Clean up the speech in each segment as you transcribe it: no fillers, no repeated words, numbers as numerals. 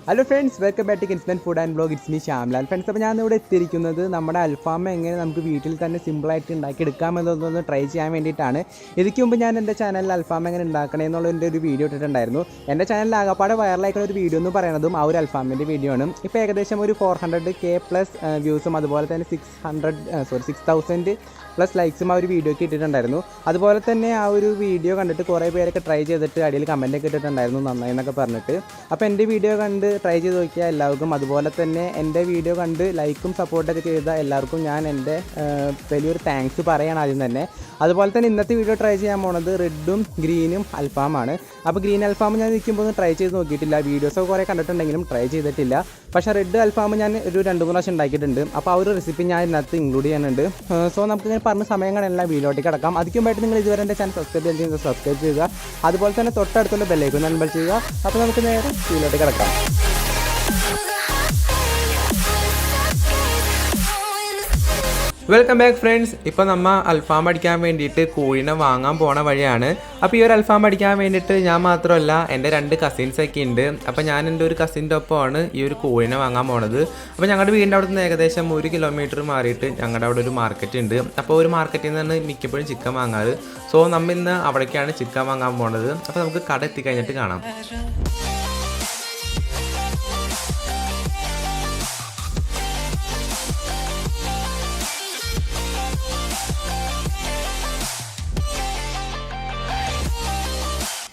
Hello friends, welcome back to instant food and blog. It's me Shyamlal. Friends, അപ്പോൾ ഞാൻ ഇവിടെ എത്തിയിരിക്കുന്നത് നമ്മുടെ അൽഫാം എങ്ങനെ നമുക്ക് വീട്ടിൽ തന്നെ സിമ്പിളായിട്ട് ഉണ്ടാക്കിയെടുക്കാമെന്നൊന്ന് ട്രൈ ചെയ്യാൻ വേണ്ടിയിട്ടാണ്. ഇതിക്ക് മുമ്പ് ഞാൻ എൻ്റെ ചാനലിൽ അൽഫാം എങ്ങനെ ഉണ്ടാക്കണേ എന്നുള്ളതിൻ്റെ ഒരു വീഡിയോ ഇട്ടിട്ടുണ്ടായിരുന്നു. എൻ്റെ ചാനലിൽ ആകപ്പാടെ വൈറലായിട്ടുള്ള ഒരു വീഡിയോ എന്ന് പറയുന്നതും ആ ഒരു അൽഫാമിൻ്റെ വീഡിയോ ആണ്. ഇപ്പോൾ ഏകദേശം ഒരു 400K പ്ലസ് വ്യൂസും അതുപോലെ തന്നെ 6,000 പ്ലസ് ലൈക്സും ആ ഒരു വീഡിയോക്ക് ഇട്ടിട്ടുണ്ടായിരുന്നു. അതുപോലെ തന്നെ ആ ഒരു വീഡിയോ കണ്ടിട്ട് കുറേ പേരൊക്കെ ട്രൈ ചെയ്തിട്ട് അടിയിൽ കമൻറ്റൊക്കെ ഇട്ടിട്ടുണ്ടായിരുന്നു, നന്നായി എന്നൊക്കെ പറഞ്ഞിട്ട്. അപ്പോൾ എൻ്റെ വീഡിയോ കണ്ട് ട്രൈ ചെയ്ത് നോക്കിയ എല്ലാവർക്കും, അതുപോലെ തന്നെ എൻ്റെ വീഡിയോ കണ്ട് ലൈക്കും സപ്പോർട്ടൊക്കെ ചെയ്ത എല്ലാവർക്കും ഞാൻ എൻ്റെ വലിയൊരു താങ്ക്സ് പറയണം ആദ്യം തന്നെ. അതുപോലെ തന്നെ ഇന്നത്തെ വീഡിയോ ട്രൈ ചെയ്യാൻ പോണത് റെഡും ഗ്രീനും അൽഫാമാണ്. അപ്പോൾ ഗ്രീൻ അൽഫാം ഞാൻ നിൽക്കുമ്പോൾ ഒന്നും ട്രൈ ചെയ്ത് നോക്കിയിട്ടില്ല, വീഡിയോസൊക്കെ കുറേ കണ്ടിട്ടുണ്ടെങ്കിലും ട്രൈ ചെയ്തിട്ടില്ല. പക്ഷേ റെഡ് അൽഫാം ഞാൻ ഒരു 2-3 പ്രാവശ്യം ഉണ്ടാക്കിയിട്ടുണ്ട്. അപ്പോൾ ആ ഒരു റെസിപ്പി ഞാൻ ഇതിനകത്ത് ഇൻക്ലൂഡ് ചെയ്യുന്നുണ്ട്. സോ നമുക്ക് പറഞ്ഞ സമയങ്ങളെല്ലാം വീഡിയോയിലേക്ക് കിടക്കാം. അതിക്കുമായിട്ട് നിങ്ങൾ ഇതുവരെ എൻ്റെ ചാനൽ സബ്സ്ക്രൈബ് ചെയ്യുക, അതുപോലെ തന്നെ തൊട്ടടുത്തുള്ള ബെല്ലൈക്കൺ എനേബിൾ ചെയ്യുക. അപ്പോൾ നമുക്ക് നേരെ വീഡിയോയിലേക്ക് കിടക്കാം. Welcome back friends. ഇപ്പോൾ നമ്മൾ അൽഫാം അടിക്കാൻ വേണ്ടിയിട്ട് കോഴിനെ വാങ്ങാൻ പോണ വഴിയാണ്. അപ്പോൾ ഈ ഒരു അൽഫാം അടിക്കാൻ വേണ്ടിയിട്ട് ഞാൻ മാത്രമല്ല, എൻ്റെ 2 കസിൻസൊക്കെ ഉണ്ട്. അപ്പോൾ ഞാൻ എൻ്റെ ഒരു കസിൻ്റെ ഒപ്പമാണ് ഈ ഒരു കോഴിനെ വാങ്ങാൻ പോണത്. അപ്പോൾ ഞങ്ങളുടെ വീടിൻ്റെ അവിടെ നിന്ന് ഏകദേശം 1 കിലോമീറ്റർ മാറിയിട്ട് ഞങ്ങളുടെ അവിടെ ഒരു മാർക്കറ്റ് ഉണ്ട്. അപ്പോൾ ഒരു മാർക്കറ്റിൽ നിന്നാണ് മിക്കപ്പോഴും ചിക്കൻ വാങ്ങാറ്. സോ നമ്മൾ ഇന്ന് അവിടേക്കാണ് ചിക്കൻ വാങ്ങാൻ പോണത്. അപ്പോൾ നമുക്ക് കട എത്തിക്കഴിഞ്ഞിട്ട് കാണാം.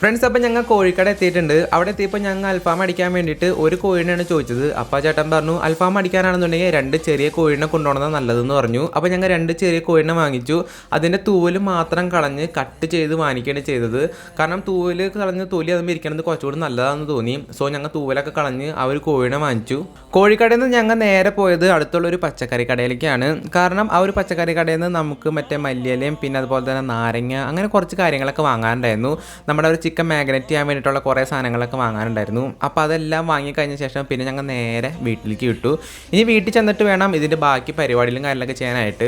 ഫ്രണ്ട്സ്, അപ്പോൾ ഞങ്ങൾ കോഴിക്കട എത്തിയിട്ടുണ്ട്. അവിടെ എത്തിയപ്പോൾ ഞങ്ങൾ അൽഫാം അടിക്കാൻ വേണ്ടിയിട്ട് ഒരു കോഴിനെയാണ് ചോദിച്ചത്. അപ്പോൾ ചേട്ടൻ പറഞ്ഞു അൽഫാം അടിക്കാനാണെന്നുണ്ടെങ്കിൽ 2 ചെറിയ കോഴിനെ കൊണ്ടുപോകണത് നല്ലതെന്ന് പറഞ്ഞു. അപ്പോൾ ഞങ്ങൾ 2 ചെറിയ കോഴിനെ വാങ്ങിച്ചു. അതിൻ്റെ തൂവല് മാത്രം കളഞ്ഞ് കട്ട് ചെയ്ത് വാങ്ങിക്കുകയാണ് ചെയ്തത്. കാരണം തൂവല് കളഞ്ഞ് തൊലി അതുമ്പോൾ ഇരിക്കണത് കുറച്ചുകൂടി നല്ലതാണെന്ന് തോന്നി. സോ ഞങ്ങൾ തൂവലൊക്കെ കളഞ്ഞ് ആ ഒരു കോഴിനെ വാങ്ങിച്ചു. കോഴിക്കടയിൽ നിന്ന് ഞങ്ങൾ നേരെ പോയത് അടുത്തുള്ളൊരു പച്ചക്കറി കടയിലേക്കാണ്. കാരണം ആ ഒരു പച്ചക്കറി കടയിൽ നിന്ന് നമുക്ക് മറ്റേ മല്ലിയിലയും പിന്നെ അതുപോലെ തന്നെ നാരങ്ങ അങ്ങനെ കുറച്ച് കാര്യങ്ങളൊക്കെ വാങ്ങാനുണ്ടായിരുന്നു. നമ്മുടെ ഒരു ചിക്കൻ മാഗ്നറ്റ് ചെയ്യാൻ വേണ്ടിയിട്ടുള്ള കുറേ സാധനങ്ങളൊക്കെ വാങ്ങാനുണ്ടായിരുന്നു. അപ്പോൾ അതെല്ലാം വാങ്ങിക്കഴിഞ്ഞ ശേഷം പിന്നെ ഞങ്ങൾ നേരെ വീട്ടിലേക്ക് വിട്ടു. ഇനി വീട്ടിൽ ചെന്നിട്ട് വേണം ഇതിൻ്റെ ബാക്കി പരിപാടികളും കാര്യങ്ങളൊക്കെ ചെയ്യാനായിട്ട്.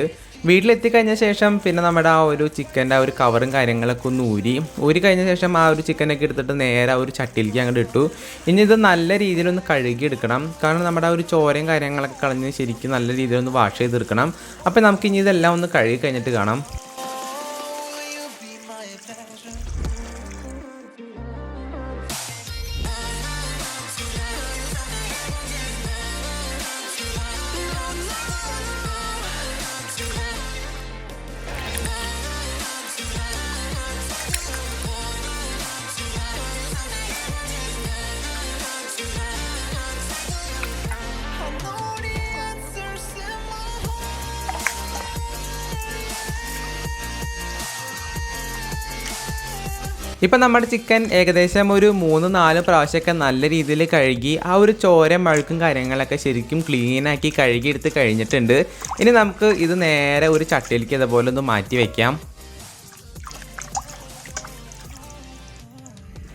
വീട്ടിലെത്തിക്കഴിഞ്ഞ ശേഷം പിന്നെ നമ്മുടെ ആ ഒരു ചിക്കൻ്റെ ആ ഒരു കവറും കാര്യങ്ങളൊക്കെ ഒന്ന് ഊരി കഴിഞ്ഞ ശേഷം ആ ഒരു ചിക്കനൊക്കെ എടുത്തിട്ട് നേരെ ആ ഒരു ചട്ടിയിലേക്ക് അങ്ങോട്ട് ഇട്ടു. ഇനി ഇത് നല്ല രീതിയിലൊന്ന് കഴുകി എടുക്കണം. കാരണം നമ്മുടെ ആ ഒരു ചോരയും കാര്യങ്ങളൊക്കെ കളഞ്ഞ് ശരിക്കും നല്ല രീതിയിലൊന്ന് വാഷ് ചെയ്തെടുക്കണം. അപ്പോൾ നമുക്ക് ഇനി ഇതെല്ലാം ഒന്ന് കഴുകി കഴിഞ്ഞിട്ട് കാണാം. ഇപ്പം നമ്മുടെ ചിക്കൻ ഏകദേശം ഒരു 3-4 പ്രാവശ്യമൊക്കെ നല്ല രീതിയിൽ കഴുകി ആ ഒരു ചോരയും മഴുക്കും കാര്യങ്ങളൊക്കെ ശരിക്കും ക്ലീനാക്കി കഴുകിയെടുത്ത് കഴിഞ്ഞിട്ടുണ്ട്. ഇനി നമുക്ക് ഇത് നേരെ ഒരു ചട്ടിയിലേക്ക് ഇതുപോലെ ഒന്ന് മാറ്റി വയ്ക്കാം.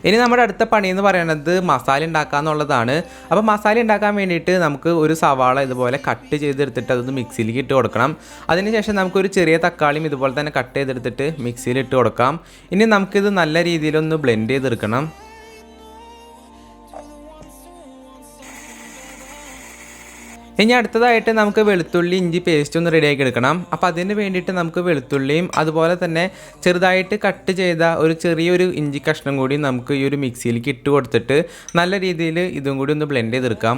ഇനി നമ്മുടെ അടുത്ത പണി എന്ന് പറയുന്നത് മസാല ഉണ്ടാക്കുക എന്നുള്ളതാണ്. അപ്പോൾ മസാല ഉണ്ടാക്കാൻ വേണ്ടിയിട്ട് നമുക്ക് ഒരു സവാള ഇതുപോലെ കട്ട് ചെയ്തെടുത്തിട്ട് അതൊന്ന് മിക്സിയിലേക്ക് ഇട്ട് കൊടുക്കണം. അതിനുശേഷം നമുക്കൊരു ചെറിയ തക്കാളിയും ഇതുപോലെ തന്നെ കട്ട് ചെയ്തെടുത്തിട്ട് മിക്സിയിൽ ഇട്ട് കൊടുക്കാം. ഇനി നമുക്കിത് നല്ല രീതിയിലൊന്ന് ബ്ലെൻഡ് ചെയ്തെടുക്കണം. ഇനി അടുത്തതായിട്ട് നമുക്ക് വെളുത്തുള്ളി ഇഞ്ചി പേസ്റ്റ് ഒന്ന് റെഡിയാക്കി എടുക്കണം. അപ്പോൾ അതിന് വേണ്ടിയിട്ട് നമുക്ക് വെളുത്തുള്ളിയും അതുപോലെ തന്നെ ചെറുതായിട്ട് കട്ട് ചെയ്ത ഒരു ചെറിയൊരു ഇഞ്ചി കഷ്ണം കൂടി നമുക്ക് ഈ ഒരു മിക്സിയിലേക്ക് ഇട്ട് കൊടുത്തിട്ട് നല്ല രീതിയിൽ ഇതും കൂടി ഒന്ന് ബ്ലെൻഡ് ചെയ്തെടുക്കാം.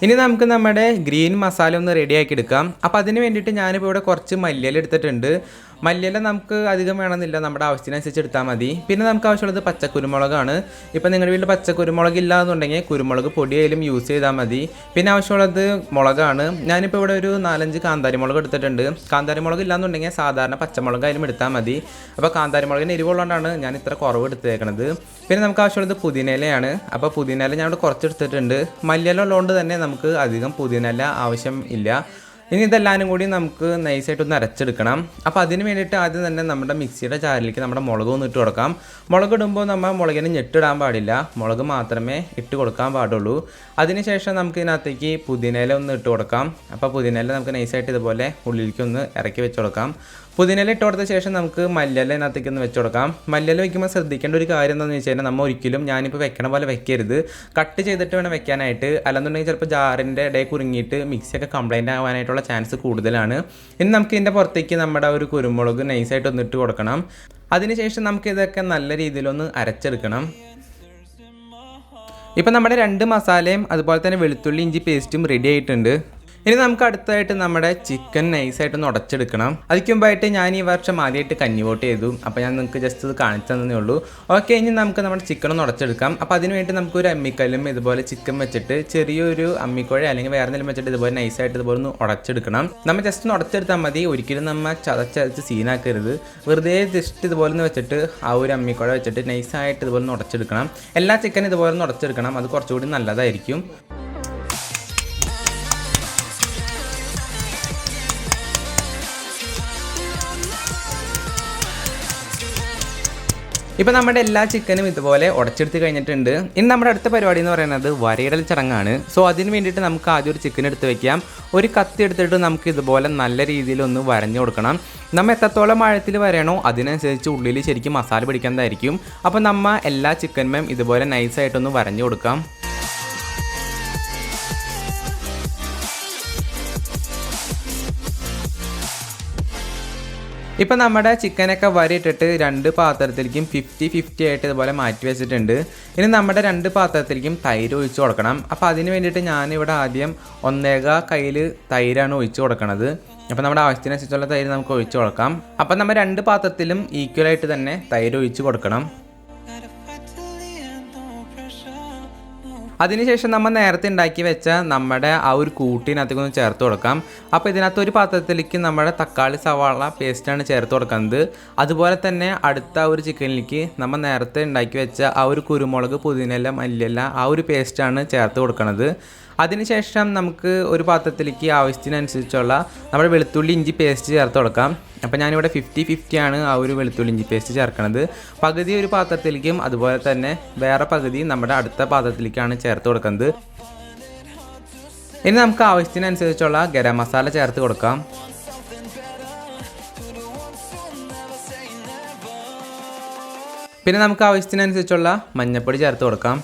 ഇനി നമുക്ക് നമ്മുടെ ഗ്രീൻ മസാല ഒന്ന് റെഡിയാക്കി എടുക്കാം. അപ്പോൾ അതിന് വേണ്ടിയിട്ട് ഞാനിപ്പോൾ ഇവിടെ കുറച്ച് മല്ലിയില എടുത്തിട്ടുണ്ട്. മല്ലിയില നമുക്ക് അധികം വേണമെന്നില്ല, നമ്മുടെ ആവശ്യത്തിനനുസരിച്ച് എടുത്താൽ മതി. പിന്നെ നമുക്ക് ആവശ്യമുള്ളത് പച്ചക്കുരുമുളകാണ്. ഇപ്പോൾ നിങ്ങളുടെ വീട്ടിൽ പച്ചക്കുരുമുളക് ഇല്ല എന്നുണ്ടെങ്കിൽ കുരുമുളക് പൊടിയായാലും യൂസ് ചെയ്താൽ മതി. പിന്നെ ആവശ്യമുള്ളത് മുളകാണ്. ഞാനിപ്പോൾ ഇവിടെ ഒരു 4-5 കാന്താരി മുളക് എടുത്തിട്ടുണ്ട്. കാന്താരി മുളക് ഇല്ലാന്നുണ്ടെങ്കിൽ സാധാരണ പച്ചമുളകായാലും എടുത്താൽ മതി. അപ്പോൾ കാന്താരി മുളകിന് എരിവുള്ളതുകൊണ്ടാണ് ഞാൻ ഇത്ര കുറവ് എടുത്തേക്കണത്. പിന്നെ നമുക്ക് ആവശ്യമുള്ളത് പുതിനയിലയാണ്. അപ്പോൾ പുതിനയില ഞാൻ ഇവിടെ കുറച്ചെടുത്തിട്ടുണ്ട്. മല്ലിയില ഉള്ളതുകൊണ്ട് തന്നെ നമുക്ക് അധികം പുതിനയില ആവശ്യം ഇല്ല. ഇനി ഇതെല്ലാവരും കൂടി നമുക്ക് നൈസായിട്ടൊന്ന് അരച്ചെടുക്കണം. അപ്പോൾ അതിന് വേണ്ടിയിട്ട് ആദ്യം തന്നെ നമ്മുടെ മിക്സിയുടെ ജാറിലേക്ക് നമ്മുടെ മുളക് ഒന്ന് ഇട്ട് കൊടുക്കാം. മുളക് ഇടുമ്പോൾ നമ്മൾ മുളകിന് ഞെട്ടിടാൻ പാടില്ല, മുളക് മാത്രമേ ഇട്ട് കൊടുക്കാൻ പാടുള്ളൂ. അതിനുശേഷം നമുക്ക് ഇതിനകത്തേക്ക് പുതിനയില ഒന്ന് ഇട്ട് കൊടുക്കാം. അപ്പോൾ പുതിനയില നമുക്ക് നൈസായിട്ട് ഇതുപോലെ ഉള്ളിലേക്ക് ഒന്ന് ഇറക്കി വെച്ച് കൊടുക്കാം. പുതിനയില ഇട്ട് കൊടുത്ത ശേഷം നമുക്ക് മല്ലിയില ഇതിനകത്തേക്ക് ഒന്ന് വെച്ച് കൊടുക്കാം. മല്ലിയില വയ്ക്കുമ്പോൾ ശ്രദ്ധിക്കേണ്ട ഒരു കാര്യം എന്താണെന്ന് വെച്ച് കഴിഞ്ഞാൽ നമ്മൾ ഒരിക്കലും ഞാനിപ്പോൾ വെക്കണ പോലെ വെക്കരുത്. കട്ട് ചെയ്തിട്ട് വേണം വെക്കാനായിട്ട്. അല്ലെന്നുണ്ടെങ്കിൽ ചിലപ്പോൾ ജാറിൻ്റെ ഇടയിൽ കുരുങ്ങിയിട്ട് മിക്സിയൊക്കെ കംപ്ലൈൻറ്റ് ആവാനായിട്ടുള്ള ചാൻസ് കൂടുതലാണ്. ഇനി നമുക്ക് ഇതിൻ്റെ പുറത്തേക്ക് നമ്മുടെ ഒരു കുരുമുളക് നൈസായിട്ട് ഒന്ന് ഇട്ട് കൊടുക്കണം. അതിനുശേഷം നമുക്ക് ഇതൊക്കെ നല്ല രീതിയിലൊന്ന് അരച്ചെടുക്കണം. ഇപ്പം നമ്മുടെ 2 മസാലയും അതുപോലെ തന്നെ വെളുത്തുള്ളി ഇഞ്ചി പേസ്റ്റും റെഡി ആയിട്ടുണ്ട്. ഇനി നമുക്ക് അടുത്തായിട്ട് നമ്മുടെ ചിക്കൻ നൈസായിട്ടൊന്ന് ഉടച്ചെടുക്കണം. അതിന് മുമ്പായിട്ട് ഞാൻ ഈ വർഷം ആദ്യമായിട്ട് കഞ്ഞിവോട്ട് ചെയ്തു. അപ്പോൾ ഞാൻ നിങ്ങൾക്ക് ജസ്റ്റ് ഇത് കാണിച്ചു തന്നേ ഉള്ളൂ. ഓക്കെ, ഇനി നമുക്ക് നമ്മുടെ ചിക്കൻ ഒന്ന് ഉടച്ചെടുക്കാം. അപ്പോൾ അതിന് വേണ്ടി നമുക്കൊരു അമ്മിക്കല്ലും ഇതുപോലെ ചിക്കൻ വെച്ചിട്ട് ചെറിയൊരു അമ്മിക്കുഴ അല്ലെങ്കിൽ വേറെ എന്തെങ്കിലും വെച്ചിട്ട് ഇതുപോലെ നൈസായിട്ട് ഇതുപോലെ ഒന്ന് ഉടച്ചെടുക്കണം. നമ്മൾ ജസ്റ്റ് ഒന്ന് ഉടച്ചെടുത്താൽ മതി. ഒരിക്കലും നമ്മൾ ചതച്ചരച്ച് സീനാക്കരുത്. വെറുതെ ജസ്റ്റ് ഇതുപോലെ ഒന്ന് വെച്ചിട്ട് ആ ഒരു അമ്മിക്കുഴ വെച്ചിട്ട് നൈസായിട്ട് ഇതുപോലെ ഒന്ന് ഉടച്ചെടുക്കണം. എല്ലാ ചിക്കനും ഇതുപോലെ ഒന്ന് ഉടച്ചെടുക്കണം. അത് കുറച്ചുകൂടി നല്ലതായിരിക്കും. ഇപ്പോൾ നമ്മുടെ എല്ലാ ചിക്കനും ഇതുപോലെ ഉടച്ചെടുത്ത് കഴിഞ്ഞിട്ടുണ്ട്. ഇനി നമ്മുടെ അടുത്ത പരിപാടി എന്ന് പറയുന്നത് വരയിടൽ ചടങ്ങാണ്. സോ അതിന് വേണ്ടിയിട്ട് നമുക്ക് ആദ്യം ഒരു ചിക്കൻ എടുത്ത് വെക്കാം. ഒരു കത്തി എടുത്തിട്ട് നമുക്ക് ഇതുപോലെ നല്ല രീതിയിൽ ഒന്ന് വരഞ്ഞു കൊടുക്കണം. നമ്മൾ എത്രത്തോളം ആഴത്തിൽ വരയണോ അതിനനുസരിച്ച് ഉള്ളിൽ ശരിക്കും മസാല പിടിക്കുന്നതായിരിക്കും. അപ്പോൾ നമ്മൾ എല്ലാ ചിക്കനും ഇതുപോലെ നൈസായിട്ടൊന്ന് വരഞ്ഞു കൊടുക്കാം. ഇപ്പം നമ്മുടെ ചിക്കനൊക്കെ വരയിട്ടിട്ട് 2 പാത്രത്തിലേക്കും 50-50 ആയിട്ട് ഇതുപോലെ മാറ്റി വെച്ചിട്ടുണ്ട്. ഇനി നമ്മുടെ 2 പാത്രത്തിലേക്കും തൈര് ഒഴിച്ച് കൊടുക്കണം. അപ്പോൾ അതിന് വേണ്ടിയിട്ട് ഞാനിവിടെ ആദ്യം 1.25 കയ്യിൽ തൈരാണ് ഒഴിച്ച് കൊടുക്കണത്. അപ്പോൾ നമ്മുടെ ആവശ്യത്തിനനുസരിച്ചുള്ള തൈര് നമുക്ക് ഒഴിച്ച് കൊടുക്കാം. അപ്പം നമ്മൾ 2 പാത്രത്തിലും ഈക്വലായിട്ട് തന്നെ തൈര് ഒഴിച്ച് കൊടുക്കണം. അതിനുശേഷം നമ്മൾ നേരത്തെ ഉണ്ടാക്കി വെച്ച നമ്മുടെ ആ ഒരു കൂട്ടിനകത്തേക്ക് ഒന്ന് ചേർത്ത് കൊടുക്കാം. അപ്പോൾ ഇതിനകത്ത് ഒരു പാത്രത്തിലേക്ക് നമ്മുടെ തക്കാളി സവാള പേസ്റ്റാണ് ചേർത്ത് കൊടുക്കുന്നത്. അതുപോലെ തന്നെ അടുത്ത ഒരു ചിക്കനിലേക്ക് നമ്മൾ നേരത്തെ ഉണ്ടാക്കി വെച്ച ആ ഒരു കുരുമുളക് പുതിനയില മല്ലിയില ആ ഒരു പേസ്റ്റാണ് ചേർത്ത് കൊടുക്കുന്നത്. അതിനുശേഷം നമുക്ക് ഒരു പാത്രത്തിലേക്ക് ആവശ്യത്തിനനുസരിച്ചുള്ള നമ്മുടെ വെളുത്തുള്ളി ഇഞ്ചി പേസ്റ്റ് ചേർത്ത് കൊടുക്കാം. അപ്പോൾ ഞാനിവിടെ 50-50 ആണ് ആ ഒരു വെളുത്തുള്ളി ഇഞ്ചി പേസ്റ്റ് ചേർക്കുന്നത്. പകുതി ഒരു പാത്രത്തിലേക്കും അതുപോലെ തന്നെ വേറെ പകുതി നമ്മുടെ അടുത്ത പാത്രത്തിലേക്കാണ് ചേർത്ത് കൊടുക്കുന്നത്. ഇനി നമുക്ക് ആവശ്യത്തിനനുസരിച്ചുള്ള ഗരം മസാല ചേർത്ത് കൊടുക്കാം. പിന്നെ നമുക്ക് ആവശ്യത്തിനനുസരിച്ചുള്ള മഞ്ഞൾപ്പൊടി ചേർത്ത് കൊടുക്കാം.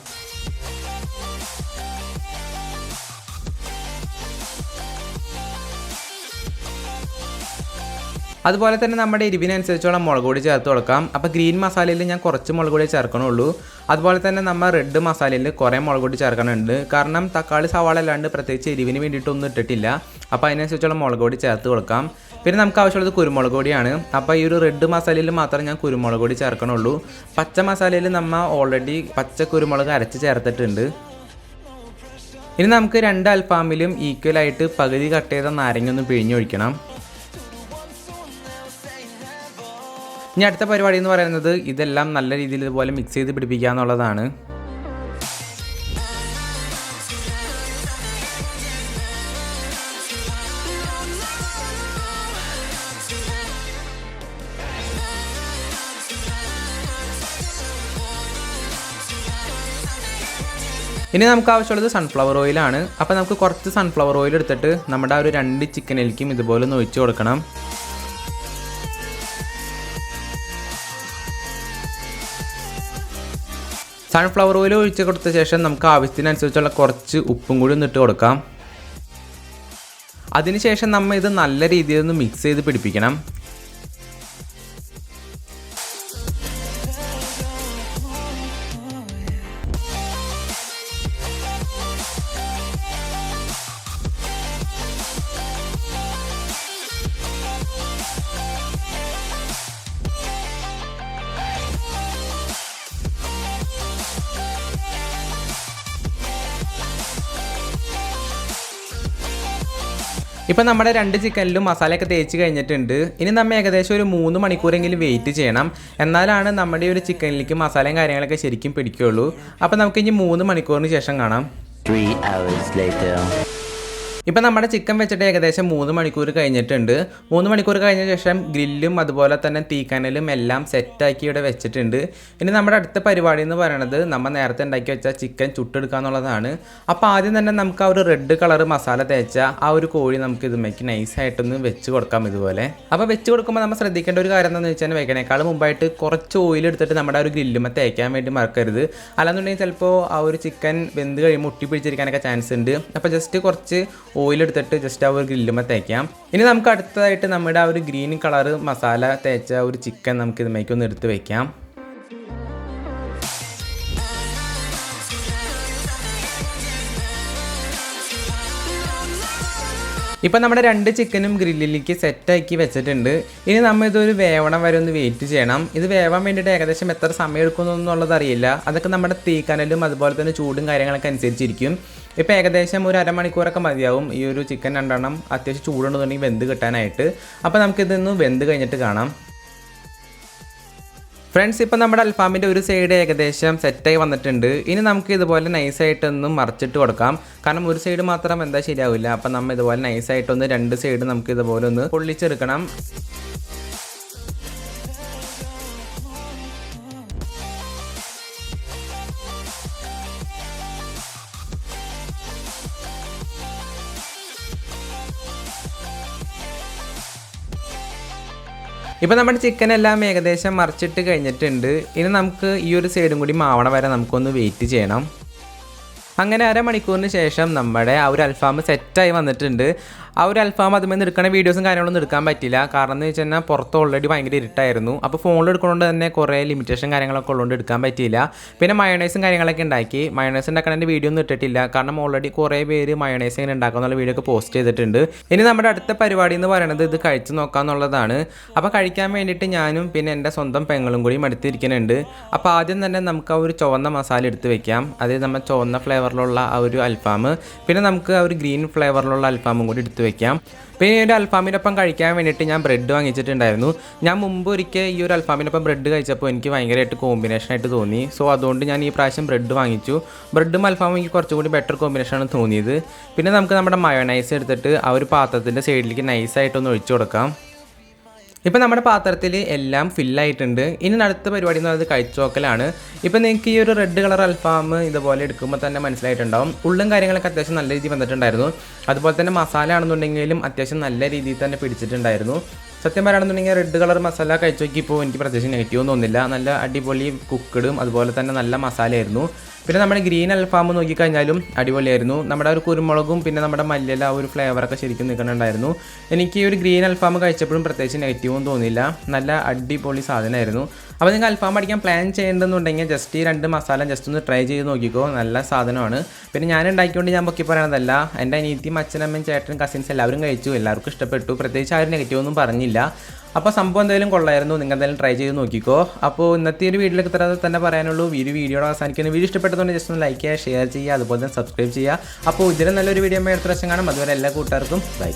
അതുപോലെ തന്നെ നമ്മുടെ എരിവിനനുസരിച്ചുള്ള മുളക് പൊടി ചേർത്ത് കൊടുക്കാം. അപ്പോൾ ഗ്രീൻ മസാലയിൽ ഞാൻ കുറച്ച് മുളക് പൊടി ചേർക്കണുള്ളൂ. അതുപോലെ തന്നെ നമ്മൾ റെഡ് മസാലയിൽ കുറേ മുളക് പൊടി ചേർക്കണുണ്ട്. കാരണം തക്കാളി സവാള അല്ലാണ്ട് പ്രത്യേകിച്ച് എരിവിന് വേണ്ടിയിട്ടൊന്നും ഇട്ടിട്ടില്ല. അപ്പോൾ അതിനനുസരിച്ചുള്ള മുളക് പൊടി ചേർത്ത് കൊടുക്കാം. പിന്നെ നമുക്ക് ആവശ്യമുള്ളത് കുരുമുളക് പൊടിയാണ്. അപ്പോൾ ഈ ഒരു റെഡ് മസാലയിൽ മാത്രമേ ഞാൻ കുരുമുളക് പൊടി ചേർക്കണുള്ളൂ. പച്ച മസാലയിൽ നമ്മൾ ഓൾറെഡി പച്ച കുരുമുളക് അരച്ച് ചേർത്തിട്ടുണ്ട്. ഇനി നമുക്ക് 2 അൽഫാമിലും ഈക്വലായിട്ട് പകുതി കട്ട് ചെയ്ത നാരങ്ങ ഒന്ന് പിഴിഞ്ഞൊഴിക്കണം. ഇനി അടുത്ത പരിപാടി എന്ന് പറയുന്നത് ഇതെല്ലാം നല്ല രീതിയിൽ ഇതുപോലെ മിക്സ് ചെയ്ത് പിടിപ്പിക്കുക എന്നുള്ളതാണ്. ഇനി നമുക്ക് ആവശ്യമുള്ളത് സൺഫ്ലവർ ഓയിലാണ്. അപ്പോൾ നമുക്ക് കുറച്ച് സൺഫ്ലവർ ഓയിൽ എടുത്തിട്ട് നമ്മുടെ ആ ഒരു 2 ചിക്കനിലേക്കും ഇതുപോലെ ഒന്ന് ഒഴിച്ച് കൊടുക്കണം. സൺഫ്ലവർ ഓയിൽ ഒഴിച്ച് കൊടുത്ത ശേഷം നമുക്ക് ആവശ്യത്തിനനുസരിച്ചുള്ള കുറച്ച് ഉപ്പും കൂടി ഒന്ന് ഇട്ട് കൊടുക്കാം. അതിനുശേഷം നമ്മൾ ഇത് നല്ല രീതിയിൽ ഒന്ന് മിക്സ് ചെയ്ത് പിടിപ്പിക്കണം. ഇപ്പോൾ നമ്മുടെ 2 ചിക്കനിലും മസാലയൊക്കെ തേച്ച് കഴിഞ്ഞിട്ടുണ്ട്. ഇനി നമ്മൾ ഏകദേശം ഒരു 3 മണിക്കൂറെങ്കിലും വെയിറ്റ് ചെയ്യണം. എന്നാലാണ് നമ്മുടെ ഒരു ചിക്കനിലേക്ക് മസാലയും കാര്യങ്ങളൊക്കെ ശരിക്കും പിടിക്കുകയുള്ളൂ. അപ്പോൾ നമുക്ക് ഇനി 3 മണിക്കൂറിന് ശേഷം കാണാം. 3 hours later. ഇപ്പം നമ്മുടെ ചിക്കൻ വെച്ചിട്ട് ഏകദേശം 3 മണിക്കൂർ കഴിഞ്ഞിട്ടുണ്ട്. 3 മണിക്കൂർ കഴിഞ്ഞ ശേഷം ഗ്രില്ലും അതുപോലെ തന്നെ തീക്കനലും എല്ലാം സെറ്റാക്കി ഇവിടെ വെച്ചിട്ടുണ്ട്. ഇനി നമ്മുടെ അടുത്ത പരിപാടി എന്ന് പറയുന്നത് നമ്മൾ നേരത്തെ ഉണ്ടാക്കി വെച്ച ചിക്കൻ ചുട്ടെടുക്കുക എന്നുള്ളതാണ്. അപ്പോൾ ആദ്യം തന്നെ നമുക്ക് ആ ഒരു റെഡ് കളർ മസാല തേച്ച ആ ഒരു കോഴി നമുക്ക് ഇതുമേക്ക് നൈസായിട്ടൊന്ന് വെച്ച് കൊടുക്കാം ഇതുപോലെ. അപ്പോൾ വെച്ച് കൊടുക്കുമ്പോൾ നമ്മൾ ശ്രദ്ധിക്കേണ്ട ഒരു കാര്യം എന്താണെന്ന് വെച്ചാൽ വെക്കണേക്കാൾ മുമ്പായിട്ട് കുറച്ച് ഓയിൽ എടുത്തിട്ട് നമ്മുടെ ആ ഒരു ഗ്രില്ലുമ്പോൾ തേക്കാൻ വേണ്ടി മറക്കരുത്. അല്ലാന്നുണ്ടെങ്കിൽ ചിലപ്പോൾ ആ ഒരു ചിക്കൻ വെന്ത് കഴിയുമ്പോൾ ഒട്ടി പിടിച്ചിരിക്കാനൊക്കെ ചാൻസ് ഉണ്ട്. അപ്പോൾ ജസ്റ്റ് കുറച്ച് ഓയിൽ എടുത്തിട്ട് ജസ്റ്റ് ആ ഒരു ഗ്രില്ലുമ്പോൾ തേക്കാം. ഇനി നമുക്ക് അടുത്തതായിട്ട് നമ്മുടെ ആ ഒരു ഗ്രീൻ കളർ മസാല തേച്ച ഒരു ചിക്കൻ നമുക്ക് ഇതുമേക്ക് ഒന്ന് എടുത്ത് വെക്കാം. ഇപ്പം നമ്മുടെ 2 ചിക്കനും ഗ്രില്ലിലേക്ക് സെറ്റാക്കി വെച്ചിട്ടുണ്ട്. ഇനി നമ്മൾ ഇതൊരു വേവണം വരെ ഒന്ന് വെയിറ്റ് ചെയ്യണം. ഇത് വേവാൻ വേണ്ടിയിട്ട് ഏകദേശം എത്ര സമയം എടുക്കുമെന്നുള്ളത് അറിയില്ല. അതൊക്കെ നമ്മുടെ തീക്കനലും അതുപോലെ തന്നെ ചൂടും കാര്യങ്ങളൊക്കെ അനുസരിച്ചിരിക്കും. ഇപ്പോൾ ഏകദേശം ഒരു അരമണിക്കൂറൊക്കെ മതിയാവും ഈ ഒരു ചിക്കൻ 2 എണ്ണം അത്യാവശ്യം ചൂടുണ്ടെന്നുണ്ടെങ്കിൽ വെന്ത് കിട്ടാനായിട്ട്. അപ്പോൾ നമുക്കിതൊന്ന് വെന്ത് കഴിഞ്ഞിട്ട് കാണാം. ഫ്രണ്ട്സ്, ഇപ്പോൾ നമ്മുടെ അൽഫാമിൻ്റെ ഒരു സൈഡ് ഏകദേശം സെറ്റായി വന്നിട്ടുണ്ട്. ഇനി നമുക്ക് ഇതുപോലെ നൈസായിട്ടൊന്ന് മറിച്ചിട്ട് കൊടുക്കാം. കാരണം ഒരു സൈഡ് മാത്രം എന്താ ശരിയാവില്ല. അപ്പം നമ്മൾ ഇതുപോലെ നൈസായിട്ടൊന്ന് 2 സൈഡ് നമുക്ക് ഇതുപോലെ ഒന്ന് പൊള്ളിച്ചെടുക്കണം. ഇപ്പോൾ നമ്മുടെ ചിക്കൻ എല്ലാം ഏകദേശം മറിച്ചിട്ട് കഴിഞ്ഞിട്ടുണ്ട്. ഇനി നമുക്ക് ഈ ഒരു സൈഡും കൂടി മാവണ വരെ നമുക്കൊന്ന് വെയിറ്റ് ചെയ്യണം. അങ്ങനെ അരമണിക്കൂറിന് ശേഷം നമ്മുടെ ആ ഒരു അൽഫാം സെറ്റായി വന്നിട്ടുണ്ട്. ആ ഒരു അൽഫാം അതുമേ എടുക്കുന്ന വീഡിയോസും കാര്യങ്ങളൊന്നും എടുക്കാൻ പറ്റില്ല. കാരണം എന്ന് വെച്ച് കഴിഞ്ഞാൽ പുറത്ത് ഓൾറെഡി ഭയങ്കര ഇരുട്ടായിരുന്നു. അപ്പോൾ ഫോണിൽ എടുക്കുന്നതുകൊണ്ട് തന്നെ കുറേ ലിമിറ്റേഷൻ കാര്യങ്ങളൊക്കെ ഉള്ളതുകൊണ്ട് എടുക്കാൻ പറ്റിയില്ല. പിന്നെ മയോണൈസും കാര്യങ്ങളൊക്കെ ഉണ്ടാക്കി. മയോണൈസ് ഉണ്ടാക്കണതിൻ്റെ വീഡിയോ ഒന്നും ഇട്ടിട്ടില്ല. കാരണം ഓൾറെഡി കുറേ പേര് മയോണൈസ് ഇങ്ങനെ ഉണ്ടാക്കാന്നുള്ള വീഡിയോ ഒക്കെ പോസ്റ്റ് ചെയ്തിട്ടുണ്ട്. ഇനി നമ്മുടെ അടുത്ത പരിപാടി എന്ന് പറയുന്നത് ഇത് കഴിച്ച് നോക്കാമെന്നുള്ളതാണ്. അപ്പോൾ കഴിക്കാൻ വേണ്ടിയിട്ട് ഞാനും പിന്നെ എൻ്റെ സ്വന്തം പെങ്ങളും കൂടിയും എടുത്തിരിക്കുന്നുണ്ട്. അപ്പോൾ ആദ്യം തന്നെ നമുക്ക് ആ ഒരു ചുവന്ന മസാല എടുത്ത് വെക്കാം. അതായത് നമ്മൾ ചുവന്ന ഫ്ലേവറിലുള്ള ആ ഒരു അൽഫാം, പിന്നെ നമുക്ക് ആ ഒരു ഗ്രീൻ ഫ്ലേവറിലുള്ള അൽഫാമും കൂടി എടുത്ത് വെക്കാം. പിന്നെ ഈ ഒരു അൽഫാമിനൊപ്പം കഴിക്കാൻ വേണ്ടിയിട്ട് ഞാൻ ബ്രെഡ് വാങ്ങിച്ചിട്ടുണ്ടായിരുന്നു. ഞാൻ മുമ്പ് ഒരിക്കൽ ഈ ഒരു അൽഫാമിനൊപ്പം ബ്രെഡ് കഴിച്ചപ്പോൾ എനിക്ക് ഭയങ്കരമായിട്ട് കോമ്പിനേഷനായിട്ട് തോന്നി. സോ അതുകൊണ്ട് ഞാൻ ഈ പ്രാവശ്യം ബ്രെഡ് വാങ്ങിച്ചു. ബ്രെഡും അൽഫാമും എനിക്ക് കുറച്ചും കൂടി ബെറ്റർ കോമ്പിനേഷനാണ് തോന്നിയത്. പിന്നെ നമുക്ക് നമ്മുടെ മയോണൈസ് എടുത്തിട്ട് ആ ഒരു പാത്രത്തിൻ്റെ സൈഡിലേക്ക് നൈസായിട്ടൊന്ന് ഒഴിച്ചു കൊടുക്കാം. ഇപ്പോൾ നമ്മുടെ പാത്രത്തിൽ എല്ലാം ഫില്ലായിട്ടുണ്ട്. ഇനി അടുത്ത പരിപാടി എന്ന് പറയുന്നത് കഴിച്ചു നോക്കലാണ്. ഇപ്പോൾ നിങ്ങൾക്ക് ഈ ഒരു റെഡ് കളർ അൽഫാം ഇതുപോലെ എടുക്കുമ്പോൾ തന്നെ മനസ്സിലായിട്ടുണ്ടാവും. ഉള്ളും കാര്യങ്ങളൊക്കെ അത്യാവശ്യം നല്ല രീതിയിൽ വന്നിട്ടുണ്ടായിരുന്നു. അതുപോലെ തന്നെ മസാല ആണെന്നുണ്ടെങ്കിലും അത്യാവശ്യം നല്ല രീതിയിൽ തന്നെ പിടിച്ചിട്ടുണ്ടായിരുന്നു. സത്യം പറയുകയാണെന്നുണ്ടെങ്കിൽ റെഡ് കളർ മസാല കഴിച്ചു നോക്കിയപ്പോൾ എനിക്ക് പ്രത്യേകിച്ച് നെഗറ്റീവ് തോന്നില്ല. നല്ല അടിപൊളി കുക്കഡും അതുപോലെ തന്നെ നല്ല മസാലയായിരുന്നു. പിന്നെ നമ്മുടെ ഗ്രീൻ അൽഫാം നോക്കിക്കഴിഞ്ഞാലും അടിപൊളിയായിരുന്നു. നമ്മുടെ ഒരു കുരുമുളകും പിന്നെ നമ്മുടെ മല്ലിയില ആ ഒരു ഫ്ലേവറൊക്കെ ശരിക്കും നിൽക്കുന്നുണ്ടായിരുന്നു. എനിക്ക് ഈ ഒരു ഗ്രീൻ അൽഫാം കഴിച്ചപ്പോഴും പ്രത്യേകിച്ച് നെഗറ്റീവും തോന്നിയില്ല. നല്ല അടിപൊളി സാധനമായിരുന്നു. അപ്പോൾ നിങ്ങൾ അൽഫാം അടിക്കാൻ പ്ലാൻ ചെയ്യേണ്ടതെന്നുണ്ടെങ്കിൽ ജസ്റ്റ് ഈ 2 മസാല ജസ്റ്റ് ഒന്ന് ട്രൈ ചെയ്ത് നോക്കിക്കോ. നല്ല സാധനമാണ്. പിന്നെ ഞാൻ ഉണ്ടാക്കിക്കൊണ്ട് ഞാൻ പൊക്കി പറയണതല്ല. എൻ്റെ അനിയത്തിയും അച്ഛനമ്മയും ചേട്ടനും കസിൻസ് എല്ലാവരും കഴിച്ചു. എല്ലാവർക്കും ഇഷ്ടപ്പെട്ടു. പ്രത്യേകിച്ച് ആ ഒരു നെഗറ്റീവ് ഒന്നും പറഞ്ഞില്ല. അപ്പോൾ സംഭവം എന്തായാലും കൊള്ളായിരുന്നു. നിങ്ങൾ എന്തായാലും ട്രൈ ചെയ്ത് നോക്കിക്കോ. അപ്പോൾ ഇന്നത്തെ ഒരു വീഡിയോയിലേക്ക് ഇത്ര തന്നെ പറയാനുള്ളൂ. വീഡിയോ അവസാനിക്കുന്ന വീഡിയോ ഇഷ്ടപ്പെട്ടതുകൊണ്ട് ജസ്റ്റ് ഒന്ന് ലൈക്ക് ചെയ്യുക, ഷെയർ ചെയ്യുക, അതുപോലെ തന്നെ സബ്സ്ക്രൈബ് ചെയ്യുക. അപ്പോൾ ഇതിലും നല്ലൊരു വീഡിയോ അടുത്ത പ്രാവശ്യം കാണാം. അതുവരെ എല്ലാ കൂട്ടുകാർക്കും ബൈ.